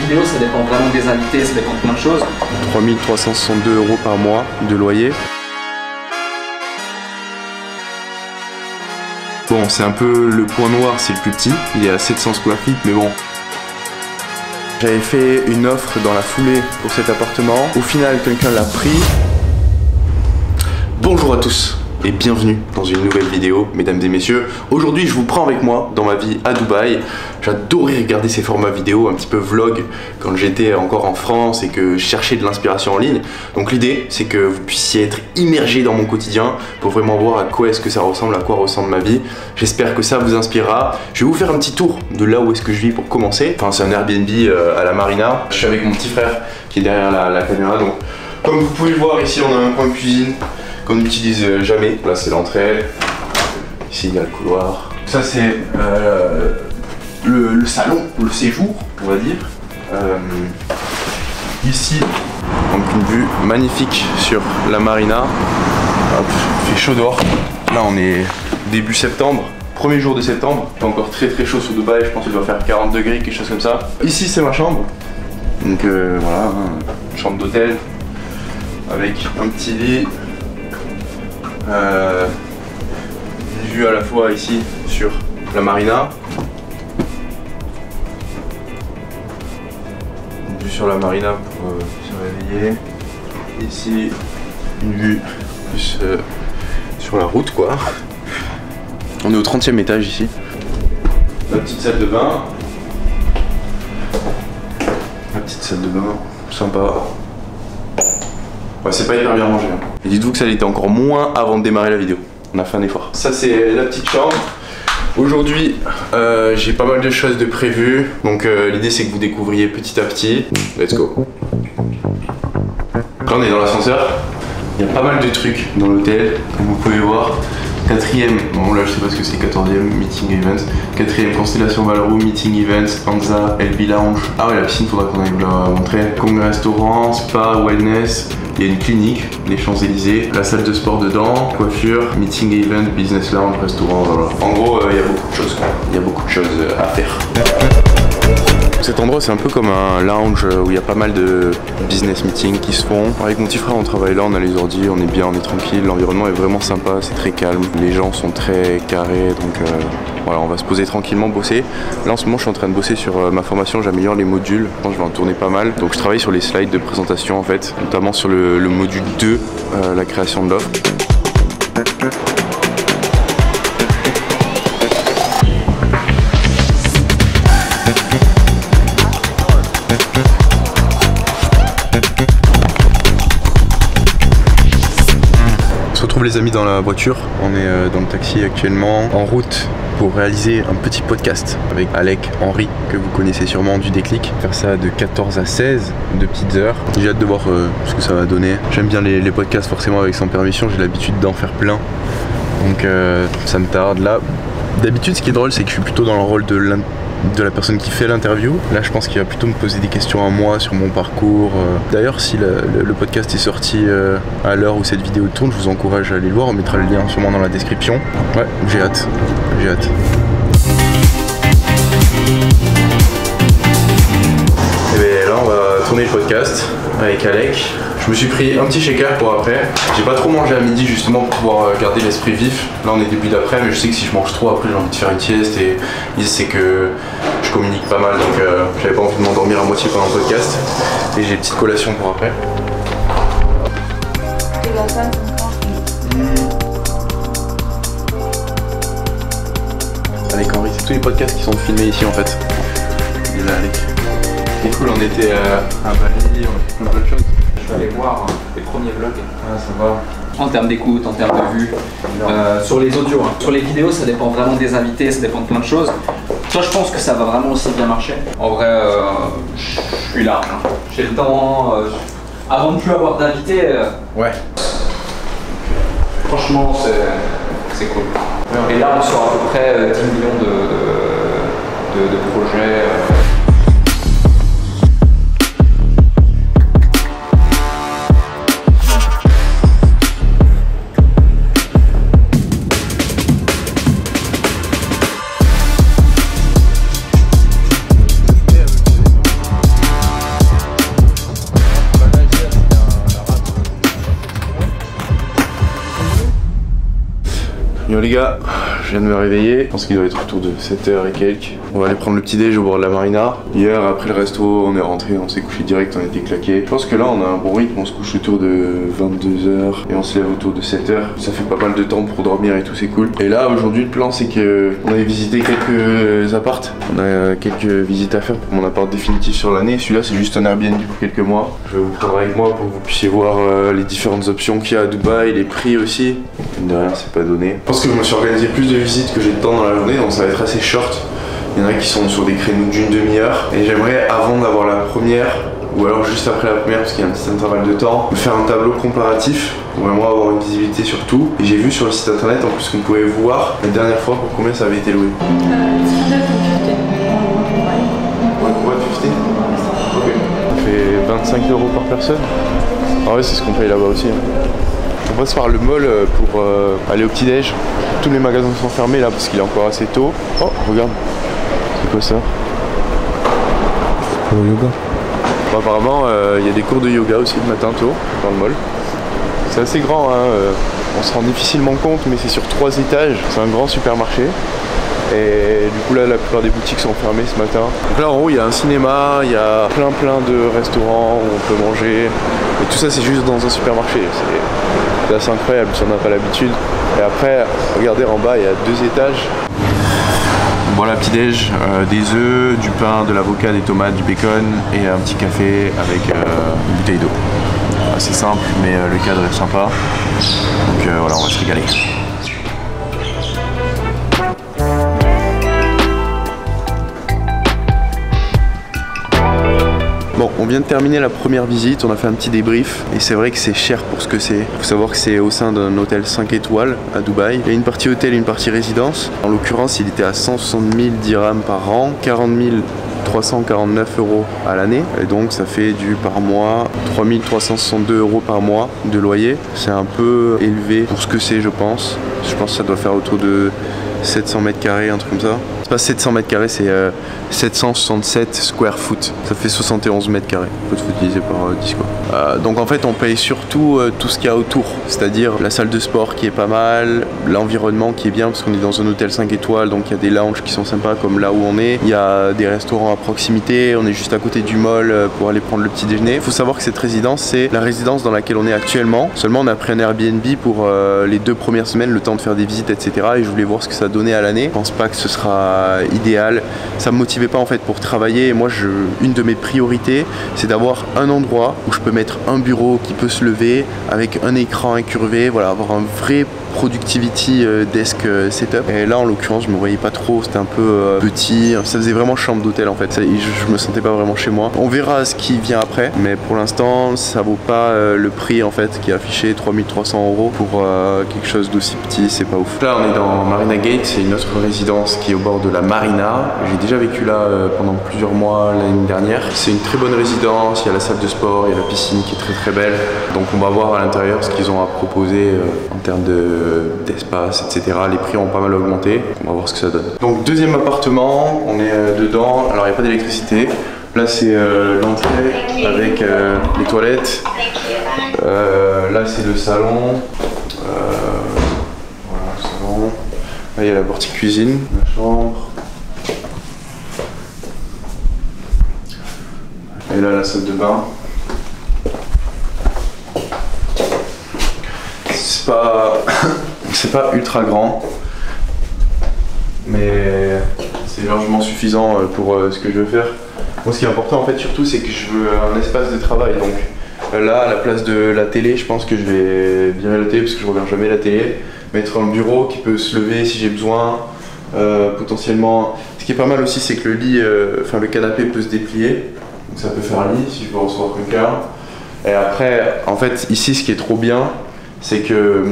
vidéos, ça dépend vraiment des invités, ça dépend de plein de choses. 3 362 € par mois de loyer. Bon, c'est un peu le point noir, c'est le plus petit. Il est à 700 square feet, mais bon. J'avais fait une offre dans la foulée pour cet appartement. Au final, quelqu'un l'a pris. Bonjour à tous et bienvenue dans une nouvelle vidéo, mesdames et messieurs. Aujourd'hui, je vous prends avec moi dans ma vie à Dubaï. J'adorais regarder ces formats vidéo, un petit peu vlog, quand j'étais encore en France et que je cherchais de l'inspiration en ligne. Donc l'idée, c'est que vous puissiez être immergé dans mon quotidien pour vraiment voir à quoi est-ce que ça ressemble, à quoi ressemble ma vie. J'espère que ça vous inspirera. Je vais vous faire un petit tour de là où est-ce que je vis pour commencer. Enfin, c'est un Airbnb à la Marina. Je suis avec mon petit frère qui est derrière la caméra. Donc, comme vous pouvez le voir, ici, on a un coin de cuisine qu'on n'utilise jamais. Là, c'est l'entrée. Ici, il y a le couloir. Ça, c'est le salon, le séjour, on va dire. Ici, donc une vue magnifique sur la Marina. Hop, il fait chaud dehors. Là, on est début septembre. Premier jour de septembre. Il fait encore très très chaud sur Dubaï. Je pense qu'il doit faire 40 degrés, quelque chose comme ça. Ici, c'est ma chambre. Donc voilà, hein, chambre d'hôtel avec un petit lit. Une vue à la fois ici sur la Marina. Une vue sur la Marina pour se réveiller. Ici, une vue plus sur la route quoi. On est au 30e étage ici. La petite salle de bain. La petite salle de bain, sympa. Ouais, c'est pas hyper bien rangé. Hein. Et dites-vous que ça l'était encore moins avant de démarrer la vidéo. On a fait un effort. Ça c'est la petite chambre. Aujourd'hui, j'ai pas mal de choses de prévues. Donc l'idée c'est que vous découvriez petit à petit. Let's go. Là on est dans l'ascenseur. Il y a pas mal de trucs dans l'hôtel, comme vous pouvez voir. 4ème, bon là je sais pas ce que c'est, 14ème, meeting events. 4ème, Constellation Ballroom, meeting events, Anza, LB Lounge. Ah ouais, la piscine, faudra qu'on aille vous la montrer. Congrès restaurant, spa, wellness. Il y a une clinique, les Champs-Élysées, la salle de sport dedans, coiffure, meeting event, business lounge, restaurant, voilà. En gros, il y a beaucoup de choses, quoi. Il y a beaucoup de choses à faire. Cet endroit c'est un peu comme un lounge où il y a pas mal de business meetings qui se font. Avec mon petit frère on travaille là, on a les ordi, on est bien, on est tranquille, l'environnement est vraiment sympa, c'est très calme, les gens sont très carrés donc voilà on va se poser tranquillement, bosser. Là en ce moment je suis en train de bosser sur ma formation, j'améliore les modules, je pense que je vais en tourner pas mal. Donc je travaille sur les slides de présentation en fait, notamment sur le module 2, la création de l'offre. On se retrouve les amis dans la voiture, on est dans le taxi actuellement, en route pour réaliser un petit podcast avec Alec, Henri, que vous connaissez sûrement du Déclic. Faire ça de 14 à 16, de petites heures. J'ai hâte de voir ce que ça va donner. J'aime bien les podcasts forcément avec sans permission, j'ai l'habitude d'en faire plein. Donc ça me tarde là. D'habitude ce qui est drôle c'est que je suis plutôt dans le rôle de la personne qui fait l'interview. Là je pense qu'il va plutôt me poser des questions à moi sur mon parcours. D'ailleurs si le podcast est sorti à l'heure où cette vidéo tourne, je vous encourage à aller le voir, on mettra le lien sûrement dans la description. Ouais, j'ai hâte, j'ai hâte. Et bien là on va tourner le podcast avec Alec. Je me suis pris un petit shaker pour après. J'ai pas trop mangé à midi justement pour pouvoir garder l'esprit vif. Là on est début d'après, mais je sais que si je mange trop après j'ai envie de faire une sieste et l'idée c'est que je communique pas mal donc j'avais pas envie de m'endormir à moitié pendant le podcast. Et j'ai une petite collation pour après. Avec Henri, c'est tous les podcasts qui sont filmés ici en fait. Il est là Alec. C'est cool, on était à Bali, on a fait plein de choses. Je vais aller voir les premiers vlogs. Ah, ça va. En termes d'écoute, en termes de vue, sur les audios. Hein. Sur les vidéos, ça dépend vraiment des invités, ça dépend de plein de choses. Toi, je pense que ça va vraiment aussi bien marcher. En vrai, je suis là. Hein. J'ai le temps. Avant de plus avoir d'invités. Ouais. Franchement, c'est cool. Ouais, et là, on sort à peu près 10 millions de projets. Yo les gars, je viens de me réveiller, je pense qu'il doit être autour de 7h et quelques. On va aller prendre le petit déj au bord de la marina. Hier après le resto on est rentré, on s'est couché direct, on était claqués. Je pense que là on a un bon rythme, on se couche autour de 22h et on se lève autour de 7h. Ça fait pas mal de temps pour dormir et tout, c'est cool. Et là aujourd'hui le plan c'est que on avait visité quelques appartes. On a quelques visites à faire pour mon appart définitif sur l'année. Celui-là c'est juste un Airbnb pour quelques mois. Je vais vous prendre avec moi pour que vous puissiez voir les différentes options qu'il y a à Dubaï, les prix aussi. De rien, c'est pas donné. Je pense que je me suis organisé plus de visites que j'ai de temps dans la journée, donc ça va être assez short. Il y en a qui sont sur des créneaux d'une demi-heure. Et j'aimerais, avant d'avoir la première, ou alors juste après la première, parce qu'il y a un petit intervalle de temps, me faire un tableau comparatif pour vraiment avoir une visibilité sur tout. Et j'ai vu sur le site internet en plus qu'on pouvait voir la dernière fois pour combien ça avait été loué. Ok. Ça fait 25 € par personne. Ah ouais, c'est ce qu'on paye là-bas aussi. On va se faire le mall pour aller au petit-déj. Tous les magasins sont fermés là parce qu'il est encore assez tôt. Oh, regarde. C'est quoi ça? Le yoga. Bon, apparemment, il y a des cours de yoga aussi le matin tôt dans le mall. C'est assez grand, hein. On se rend difficilement compte, mais c'est sur 3 étages. C'est un grand supermarché. Et du coup là la plupart des boutiques sont fermées ce matin. Donc là en haut il y a un cinéma, il y a plein de restaurants où on peut manger. Et tout ça c'est juste dans un supermarché. C'est assez incroyable si on n'a pas l'habitude. Et après, regardez en bas il y a 2 étages. Voilà, petit déj, des œufs, du pain, de l'avocat, des tomates, du bacon et un petit café avec une bouteille d'eau. C'est simple mais le cadre est sympa. Donc voilà, on va se régaler. Bon, on vient de terminer la première visite, on a fait un petit débrief et c'est vrai que c'est cher pour ce que c'est. Il faut savoir que c'est au sein d'un hôtel 5 étoiles à Dubaï. Il y a une partie hôtel et une partie résidence. En l'occurrence, il était à 160 000 dirhams par an, 40 349 € à l'année. Et donc ça fait du par mois 3 362 € par mois de loyer. C'est un peu élevé pour ce que c'est, je pense. Je pense que ça doit faire autour de 700 mètres carrés, un truc comme ça. C'est pas 700 mètres carrés, c'est 767 square foot. Ça fait 71 mètres carrés. Faut diviser par 10 quoi. Donc en fait on paye surtout tout ce qu'il y a autour. C'est-à-dire la salle de sport qui est pas mal, l'environnement qui est bien parce qu'on est dans un hôtel 5 étoiles, donc il y a des lounges qui sont sympas comme là où on est. Il y a des restaurants à proximité, on est juste à côté du mall pour aller prendre le petit déjeuner. Il faut savoir que cette résidence, c'est la résidence dans laquelle on est actuellement. Seulement on a pris un Airbnb pour les 2 premières semaines, le temps de faire des visites, etc. Et je voulais voir ce que ça donnait à l'année. Je pense pas que ce sera idéal. Ça me motivait pas en fait pour travailler. Et moi, une de mes priorités, c'est d'avoir un endroit où je peux mettre un bureau qui peut se lever avec un écran incurvé, voilà, avoir un vrai productivity desk setup. Et là en l'occurrence je me voyais pas trop, c'était un peu petit, ça faisait vraiment chambre d'hôtel en fait, je me sentais pas vraiment chez moi. On verra ce qui vient après, mais pour l'instant ça vaut pas le prix en fait qui est affiché, 3300 € pour quelque chose d'aussi petit, c'est pas ouf. Là on est dans Marina Gate, c'est une autre résidence qui est au bord de la marina. J'ai déjà vécu là pendant plusieurs mois l'année dernière. C'est une très bonne résidence, il y a la salle de sport, il y a la piscine qui est très belle. Donc on va voir à l'intérieur ce qu'ils ont à proposer en termes d'espace, etc. Les prix ont pas mal augmenté. On va voir ce que ça donne. Donc deuxième appartement, on est dedans. Alors il n'y a pas d'électricité. Là c'est l'entrée avec les toilettes. Là c'est le salon. Voilà le salon. Là il y a la partie cuisine, la chambre. Et là la salle de bain. C'est pas ultra grand, mais c'est largement suffisant pour ce que je veux faire. Moi ce qui est important en fait surtout c'est que je veux un espace de travail, donc là à la place de la télé je pense que je vais virer la télé parce que je regarde jamais la télé, mettre un bureau qui peut se lever si j'ai besoin, potentiellement. Ce qui est pas mal aussi c'est que le lit, le canapé peut se déplier, donc ça peut faire lit si je veux recevoir quelqu'un. Et après en fait ici ce qui est trop bien, c'est que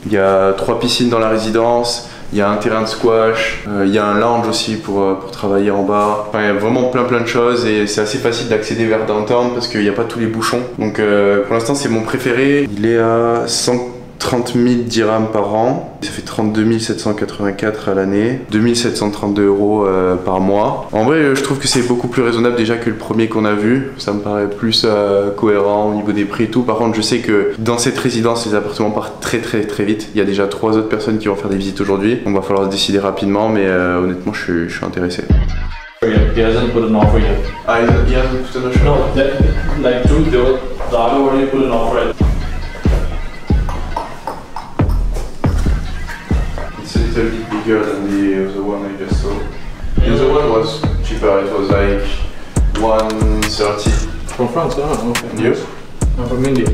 il y a 3 piscines dans la résidence, il y a un terrain de squash, il y a un lounge aussi pour travailler en bas. Enfin, il y a vraiment plein de choses et c'est assez facile d'accéder vers downtown parce qu'il n'y a pas tous les bouchons. Donc pour l'instant c'est mon préféré. Il est à 100 30 000 dirhams par an, ça fait 32 784 à l'année, 2732 € par mois. En vrai, je trouve que c'est beaucoup plus raisonnable déjà que le premier qu'on a vu. Ça me paraît plus cohérent au niveau des prix et tout. Par contre, je sais que dans cette résidence, les appartements partent très vite. Il y a déjà 3 autres personnes qui vont faire des visites aujourd'hui. On va falloir se décider rapidement, mais honnêtement, je suis intéressé. He hasn't put an offer yet. Ah, he hasn't put an offer? No, like the other already put an offer. It's a little bit bigger than the other one I just saw. The other one was cheaper, it was like 130. From France, okay. And you? I'm from India.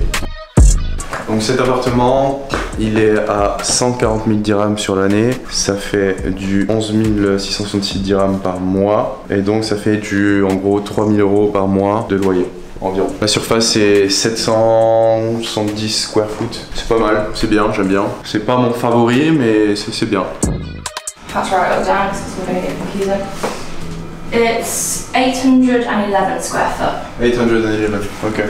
Donc cet appartement, il est à 140 000 dirhams sur l'année, ça fait du 11 666 dirhams par mois, et donc ça fait du en gros 3 000 € par mois de loyer environ. La surface c'est 770 square foot, c'est pas mal, c'est bien, j'aime bien. C'est pas mon favori mais c'est bien. That's right, I'll down because it's going to get confusing. It's 811 square foot. 811, okay.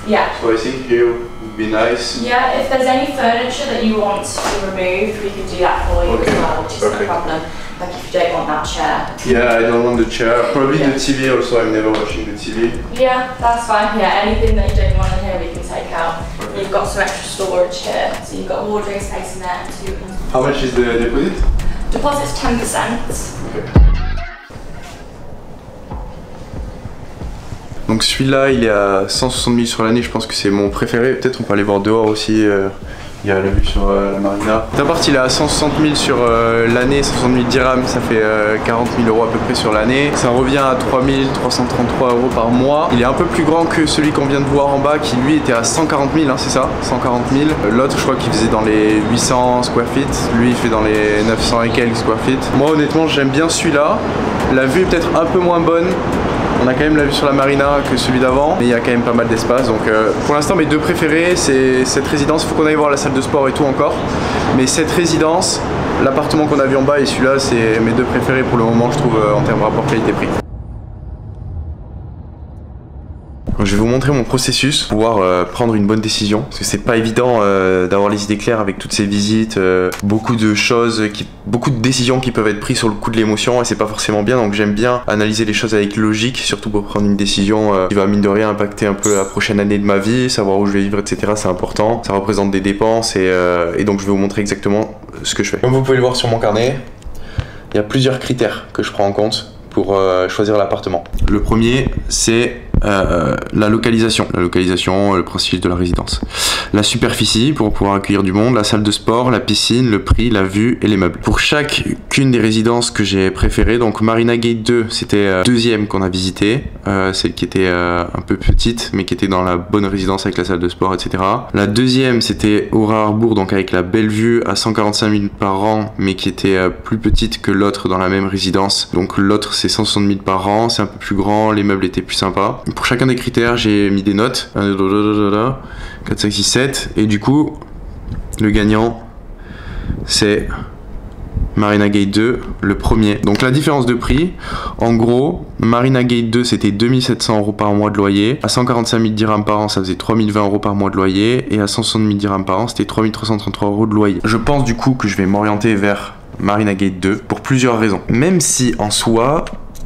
Yeah. So I think here would be nice. Yeah, if there's any furniture that you want to remove, we can do that for you as well, which is no problem. Like if you don't want that chair. Yeah, I don't want the chair. Probably the TV also, I'm never watching the TV. Yeah, that's fine. Yeah, anything that you don't want in here we can take out. You've got some extra storage here. So you've got wardrobe space in there too. How much is the deposit? Deposit's 10%. Okay. Donc celui-là il est à 160 000 sur l'année, je pense que c'est mon préféré. Peut-être on peut aller voir dehors aussi, il y a la vue sur la marina. Cet appart il est à 160 000 sur l'année, 160 000 dirhams, ça fait 40 000 € à peu près sur l'année. Ça revient à 3 333 € par mois. Il est un peu plus grand que celui qu'on vient de voir en bas qui lui était à 140 000, hein, c'est ça, 140 000. L'autre je crois qu'il faisait dans les 800 square feet, lui il fait dans les 900 et quelques square feet. Moi honnêtement j'aime bien celui-là. La vue est peut-être un peu moins bonne. On a quand même la vue sur la marina que celui d'avant, mais il y a quand même pas mal d'espace. Donc pour l'instant mes deux préférés c'est cette résidence. Il faut qu'on aille voir la salle de sport et tout encore. Mais cette résidence, l'appartement qu'on a vu en bas et celui-là c'est mes deux préférés pour le moment je trouve en termes de rapport qualité-prix. Je vais vous montrer mon processus pour pouvoir prendre une bonne décision parce que c'est pas évident d'avoir les idées claires avec toutes ces visites, beaucoup de choses, beaucoup de décisions qui peuvent être prises sur le coup de l'émotion et c'est pas forcément bien, donc j'aime bien analyser les choses avec logique, surtout pour prendre une décision qui va mine de rien impacter un peu la prochaine année de ma vie, savoir où je vais vivre, etc. C'est important, ça représente des dépenses et donc je vais vous montrer exactement ce que je fais. Comme vous pouvez le voir sur mon carnet, il y a plusieurs critères que je prends en compte pour choisir l'appartement. Le premier c'est la localisation, le principe de la résidence. La superficie pour pouvoir accueillir du monde, la salle de sport, la piscine, le prix, la vue et les meubles. Pour chacune des résidences que j'ai préférées, donc Marina Gate 2, c'était deuxième qu'on a visité, celle qui était un peu petite, mais qui était dans la bonne résidence avec la salle de sport, etc. La deuxième, c'était Aura Harbour, donc avec la belle vue à 145 000 par an, mais qui était plus petite que l'autre dans la même résidence. Donc l'autre, c'est 160 000 par an, c'est un peu plus grand, les meubles étaient plus sympas. Pour chacun des critères, j'ai mis des notes. 1, 2, 4, 5, 6, 7. Et du coup, le gagnant, c'est Marina Gate 2, le premier. Donc la différence de prix, en gros, Marina Gate 2, c'était 2700 € par mois de loyer. À 145 000 dirhams par an, ça faisait 3020 € par mois de loyer. Et à 160 000 dirhams par an, c'était 3333 € de loyer. Je pense du coup que je vais m'orienter vers Marina Gate 2 pour plusieurs raisons. Même si en soi,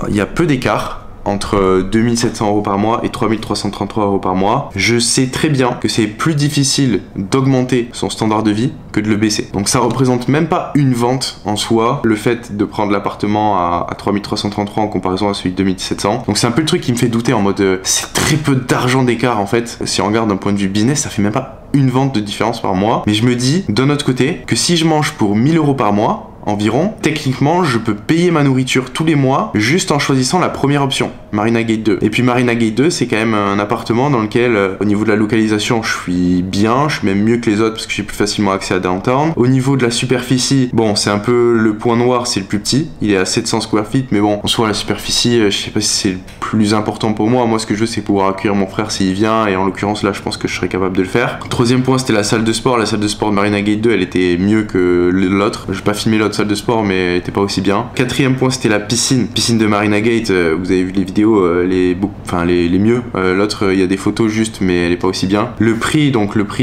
il y a peu d'écart entre 2700 € par mois et 3333 € par mois, je sais très bien que c'est plus difficile d'augmenter son standard de vie que de le baisser. Donc ça représente même pas une vente en soi, le fait de prendre l'appartement à 3333 en comparaison à celui de 2700. Donc c'est un peu le truc qui me fait douter en mode c'est très peu d'argent d'écart en fait. Si on regarde d'un point de vue business, ça fait même pas une vente de différence par mois. Mais je me dis d'un autre côté que si je mange pour 1000 € par mois, environ, techniquement je peux payer ma nourriture tous les mois juste en choisissant la première option, Marina Gate 2. Et puis Marina Gate 2 c'est quand même un appartement dans lequel au niveau de la localisation je suis bien, je suis même mieux que les autres parce que j'ai plus facilement accès à downtown. Au niveau de la superficie, bon c'est un peu le point noir, c'est le plus petit, il est à 700 square feet, mais bon en soi la superficie je sais pas si c'est le plus important pour moi. Moi ce que je veux c'est pouvoir accueillir mon frère s'il vient et en l'occurrence là je pense que je serais capable de le faire. Troisième point c'était la salle de sport. La salle de sport de Marina Gate 2 elle était mieux que l'autre, je vais pas filmer l'autre salle de sport, mais elle était pas aussi bien. Quatrième point, c'était la piscine de Marina Gate. Vous avez vu les vidéos, les mieux. L'autre, il y a des photos juste, mais elle est pas aussi bien. Le prix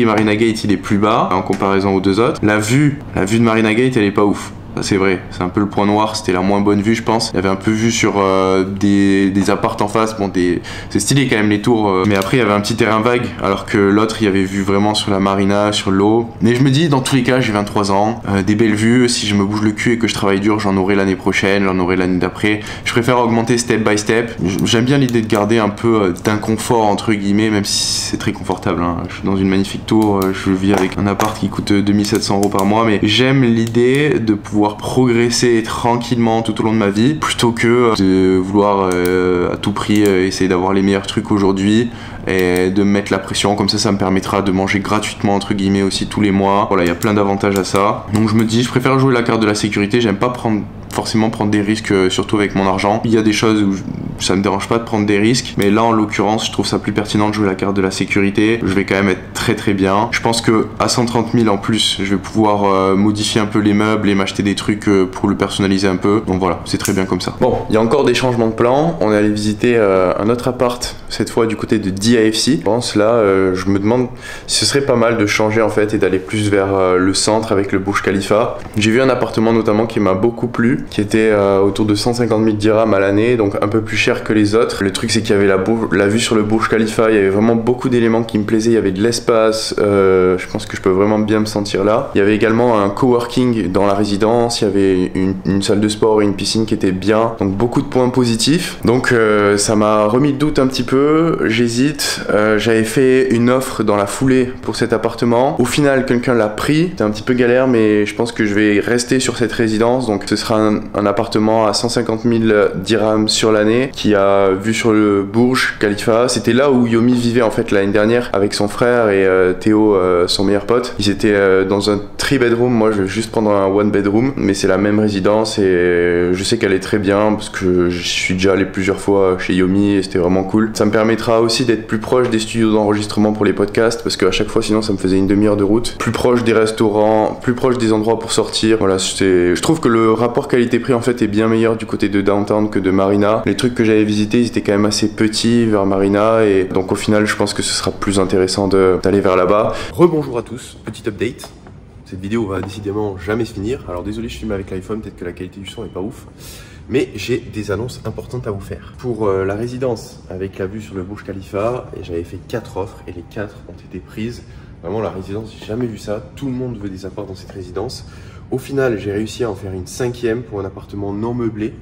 Marina Gate, il est plus bas en comparaison aux deux autres. La vue de Marina Gate, elle est pas ouf. C'est vrai, c'est un peu le point noir, c'était la moins bonne vue je pense. Il y avait un peu vue sur des apparts en face, bon c'est stylé quand même les tours, mais après il y avait un petit terrain vague, alors que l'autre il y avait vue vraiment sur la marina, sur l'eau. Mais je me dis dans tous les cas j'ai 23 ans, des belles vues, si je me bouge le cul et que je travaille dur j'en aurai l'année prochaine, j'en aurai l'année d'après. Je préfère augmenter step by step. J'aime bien l'idée de garder un peu d'inconfort entre guillemets, même si c'est très confortable, hein. Je suis dans une magnifique tour, je vis avec un appart qui coûte 2700 € par mois, mais j'aime l'idée de pouvoir progresser tranquillement tout au long de ma vie plutôt que de vouloir à tout prix essayer d'avoir les meilleurs trucs aujourd'hui et de me mettre la pression. Comme ça me permettra de manger gratuitement entre guillemets aussi tous les mois. Voilà, il y a plein d'avantages à ça. Donc je me dis, je préfère jouer la carte de la sécurité. J'aime pas forcément prendre des risques, surtout avec mon argent. Il y a des choses où ça me dérange pas de prendre des risques, mais là en l'occurrence je trouve ça plus pertinent de jouer la carte de la sécurité. Je vais quand même être très bien. Je pense que à 130 000 en plus je vais pouvoir modifier un peu les meubles et m'acheter des trucs pour le personnaliser un peu. Donc voilà, c'est très bien comme ça. Bon, il y a encore des changements de plan. On est allé visiter un autre appart, cette fois du côté de DIFC. Je pense là, je me demande si ce serait pas mal de changer en fait et d'aller plus vers le centre avec le Burj Khalifa. J'ai vu un appartement notamment qui m'a beaucoup plu, qui était autour de 150 000 dirhams à l'année, donc un peu plus cher que les autres. Le truc c'est qu'il y avait la vue sur le Burj Khalifa, il y avait vraiment beaucoup d'éléments qui me plaisaient, il y avait de l'espace, je pense que je peux vraiment bien me sentir là. Il y avait également un coworking dans la résidence, il y avait une salle de sport et une piscine qui étaient bien, donc beaucoup de points positifs. Donc ça m'a remis le doute un petit peu, j'hésite. J'avais fait une offre dans la foulée pour cet appartement. Au final quelqu'un l'a pris, c'était un petit peu galère, mais je pense que je vais rester sur cette résidence, donc ce sera un appartement à 150 000 dirhams sur l'année qui a vue sur le Burj Khalifa. C'était là où Yomi vivait en fait l'année dernière avec son frère et Théo, son meilleur pote. Ils étaient dans un 3-bedroom, moi je vais juste prendre un 1-bedroom, mais c'est la même résidence et je sais qu'elle est très bien parce que je suis déjà allé plusieurs fois chez Yomi et c'était vraiment cool. Ça me permettra aussi d'être plus proche des studios d'enregistrement pour les podcasts parce qu'à chaque fois sinon ça me faisait une demi-heure de route. Plus proche des restaurants, plus proche des endroits pour sortir. Voilà, je trouve que le rapport qualité-prix en fait est bien meilleur du côté de Downtown que de Marina. Les trucs que j'avais visités ils étaient quand même assez petits vers Marina et donc au final je pense que ce sera plus intéressant d'aller vers là-bas. Rebonjour à tous, petit update. Cette vidéo va décidément jamais se finir. Alors désolé, je filme avec l'iPhone, peut-être que la qualité du son est pas ouf. Mais j'ai des annonces importantes à vous faire. Pour la résidence avec la vue sur le Burj Khalifa, j'avais fait 4 offres et les 4 ont été prises. Vraiment la résidence, j'ai jamais vu ça. Tout le monde veut des apparts dans cette résidence. Au final, j'ai réussi à en faire une 5e pour un appartement non meublé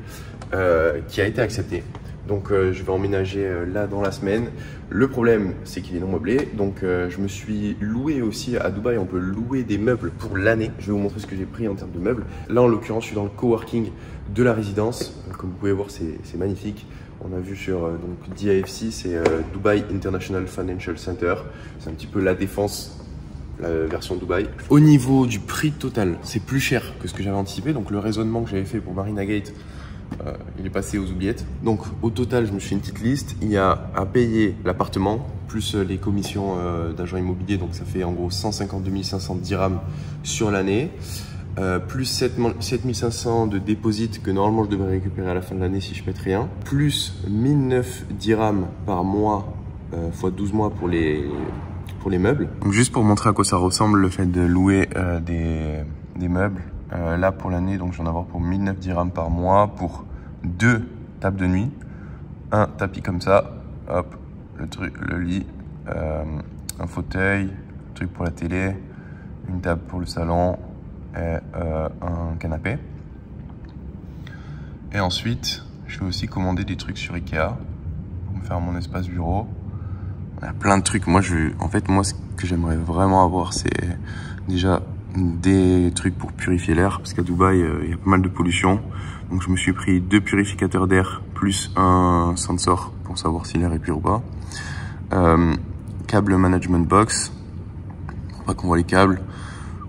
qui a été accepté. Donc je vais emménager là dans la semaine. Le problème c'est qu'il est non meublé, donc je me suis loué aussi à Dubaï, on peut louer des meubles pour l'année. Je vais vous montrer ce que j'ai pris en termes de meubles. Là en l'occurrence je suis dans le coworking de la résidence, comme vous pouvez voir c'est magnifique. On a vu sur donc DIFC, c'est Dubai International Financial Center, c'est un petit peu la défense, la version Dubaï. Au niveau du prix total, c'est plus cher que ce que j'avais anticipé, donc le raisonnement que j'avais fait pour Marina Gate, il est passé aux oubliettes. Donc au total je me suis fait une petite liste. Il y a à payer l'appartement plus les commissions d'agent immobilier, donc ça fait en gros 152 500 dirhams sur l'année, plus 7500 de déposit que normalement je devrais récupérer à la fin de l'année si je pète rien, plus 1009 dirhams par mois x 12 mois pour les meubles. Donc juste pour montrer à quoi ça ressemble le fait de louer des meubles. Là pour l'année, donc je vais en avoir pour 1009 dirhams par mois pour 2 tables de nuit, un tapis comme ça, hop, le lit, un fauteuil, un truc pour la télé, une table pour le salon et un canapé. Et ensuite, je vais aussi commander des trucs sur Ikea pour me faire mon espace bureau. Il y a plein de trucs. Moi, en fait, moi, ce que j'aimerais vraiment avoir, c'est déjà des trucs pour purifier l'air, parce qu'à Dubaï il y a pas mal de pollution, donc je me suis pris 2 purificateurs d'air plus un sensor pour savoir si l'air est pur ou pas, câble management box pour pas qu'on voit les câbles,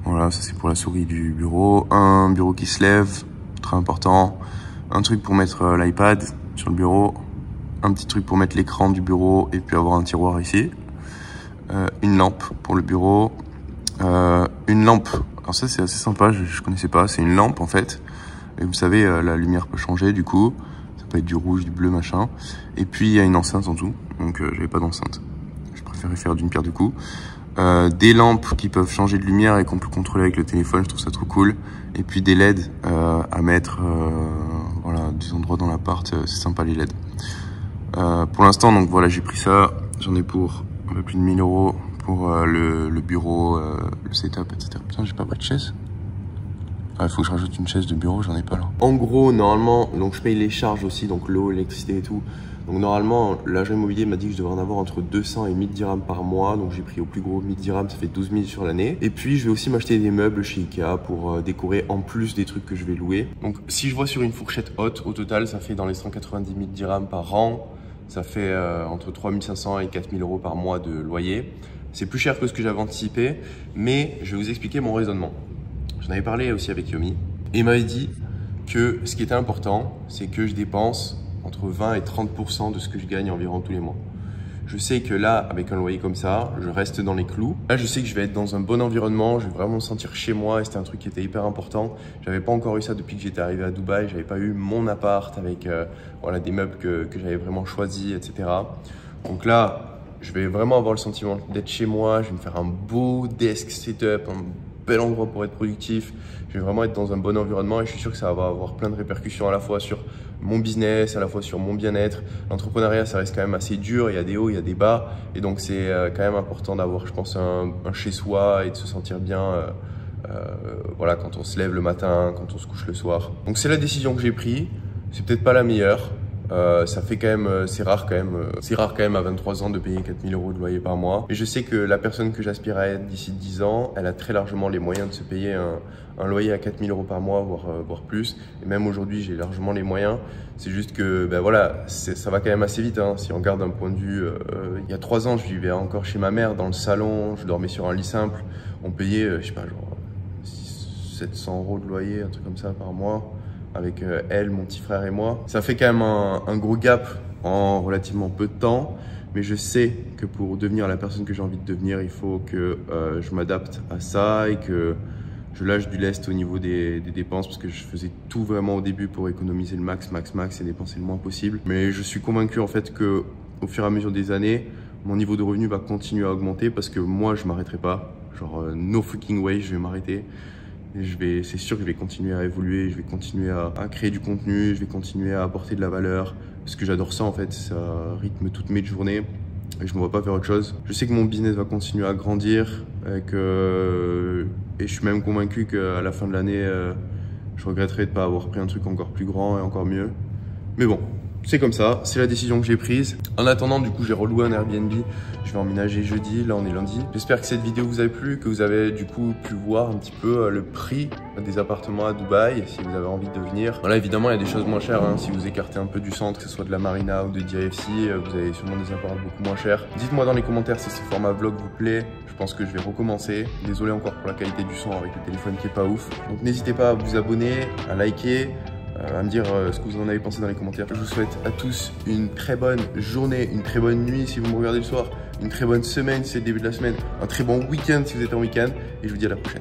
voilà, ça c'est pour la souris du bureau, un bureau qui se lève, très important, un truc pour mettre l'iPad sur le bureau, un petit truc pour mettre l'écran du bureau et puis avoir un tiroir ici, une lampe pour le bureau, une lampe Alors ça c'est assez sympa, je connaissais pas, c'est une lampe en fait. Et vous savez, la lumière peut changer du coup, ça peut être du rouge, du bleu, machin. Et puis il y a une enceinte en dessous, donc j'avais pas d'enceinte. Je préférais faire d'une pierre deux coups. Des lampes qui peuvent changer de lumière et qu'on peut contrôler avec le téléphone, je trouve ça trop cool. Et puis des LED à mettre voilà, des endroits dans l'appart, c'est sympa les LED. Pour l'instant, donc voilà, j'ai pris ça, j'en ai pour un peu plus de 1000 € pour le bureau, le setup, etc. Putain, j'ai pas pris de chaise. Il faut que je rajoute une chaise de bureau, j'en ai pas là. En gros, normalement, donc je paye les charges aussi, donc l'eau, l'électricité et tout. Donc normalement, l'agent immobilier m'a dit que je devrais en avoir entre 200 et 1000 dirhams par mois. Donc j'ai pris au plus gros 1000 dirhams, ça fait 12 000 sur l'année. Et puis je vais aussi m'acheter des meubles chez Ikea pour décorer en plus des trucs que je vais louer. Donc si je vois sur une fourchette haute, au total, ça fait dans les 190 000 dirhams par an. Ça fait entre 3 500 et 4 000 € par mois de loyer. C'est plus cher que ce que j'avais anticipé, mais je vais vous expliquer mon raisonnement. J'en avais parlé aussi avec Yomi et il m'avait dit que ce qui était important, c'est que je dépense entre 20 et 30% de ce que je gagne environ tous les mois. Je sais que là, avec un loyer comme ça, je reste dans les clous. Là, je sais que je vais être dans un bon environnement, je vais vraiment me sentir chez moi et c'était un truc qui était hyper important. J'avais pas encore eu ça depuis que j'étais arrivé à Dubaï, j'avais pas eu mon appart avec voilà, des meubles que j'avais vraiment choisis, etc. Donc là, je vais vraiment avoir le sentiment d'être chez moi, je vais me faire un beau desk setup, un bel endroit pour être productif. Je vais vraiment être dans un bon environnement et je suis sûr que ça va avoir plein de répercussions à la fois sur mon business, à la fois sur mon bien-être. L'entrepreneuriat, ça reste quand même assez dur, il y a des hauts, il y a des bas. Et donc c'est quand même important d'avoir, je pense, un chez-soi et de se sentir bien voilà, quand on se lève le matin, quand on se couche le soir. Donc c'est la décision que j'ai prise, c'est peut-être pas la meilleure. Ça fait quand même, c'est rare quand même à 23 ans de payer 4 000 € de loyer par mois. Et je sais que la personne que j'aspire à être d'ici 10 ans, elle a très largement les moyens de se payer un loyer à 4 000 € par mois, voire plus. Et même aujourd'hui, j'ai largement les moyens. C'est juste que, ben voilà, ça va quand même assez vite. Hein. Si on regarde d'un point de vue, il y a 3 ans, je vivais encore chez ma mère dans le salon, je dormais sur un lit simple. On payait, je sais pas, genre 700 € de loyer, un truc comme ça par mois. Avec elle, mon petit frère et moi. Ça fait quand même un gros gap en relativement peu de temps, mais je sais que pour devenir la personne que j'ai envie de devenir, il faut que je m'adapte à ça et que je lâche du lest au niveau des dépenses parce que je faisais tout vraiment au début pour économiser le max et dépenser le moins possible. Mais je suis convaincu en fait que au fur et à mesure des années, mon niveau de revenu va continuer à augmenter parce que moi, je m'arrêterai pas. Genre, no freaking way, je vais m'arrêter. C'est sûr que je vais continuer à évoluer, je vais continuer à créer du contenu, je vais continuer à apporter de la valeur. Parce que j'adore ça en fait, ça rythme toutes mes journées et je ne me vois pas faire autre chose. Je sais que mon business va continuer à grandir et je suis même convaincu qu'à la fin de l'année, je regretterai de ne pas avoir pris un truc encore plus grand et encore mieux. Mais bon, c'est comme ça, c'est la décision que j'ai prise. En attendant, du coup, j'ai reloué un Airbnb. Je vais emménager jeudi, là on est lundi. J'espère que cette vidéo vous a plu, que vous avez du coup pu voir un petit peu le prix des appartements à Dubaï, si vous avez envie de venir. Là évidemment, il y a des choses moins chères, hein. Si vous écartez un peu du centre, que ce soit de la Marina ou de DIFC, vous avez sûrement des appartements beaucoup moins chers. Dites-moi dans les commentaires si ce format vlog vous plaît. Je pense que je vais recommencer. Désolé encore pour la qualité du son avec le téléphone qui est pas ouf. Donc n'hésitez pas à vous abonner, à liker, à me dire ce que vous en avez pensé dans les commentaires. Je vous souhaite à tous une très bonne journée, une très bonne nuit si vous me regardez le soir, une très bonne semaine si c'est le début de la semaine, un très bon week-end si vous êtes en week-end et je vous dis à la prochaine.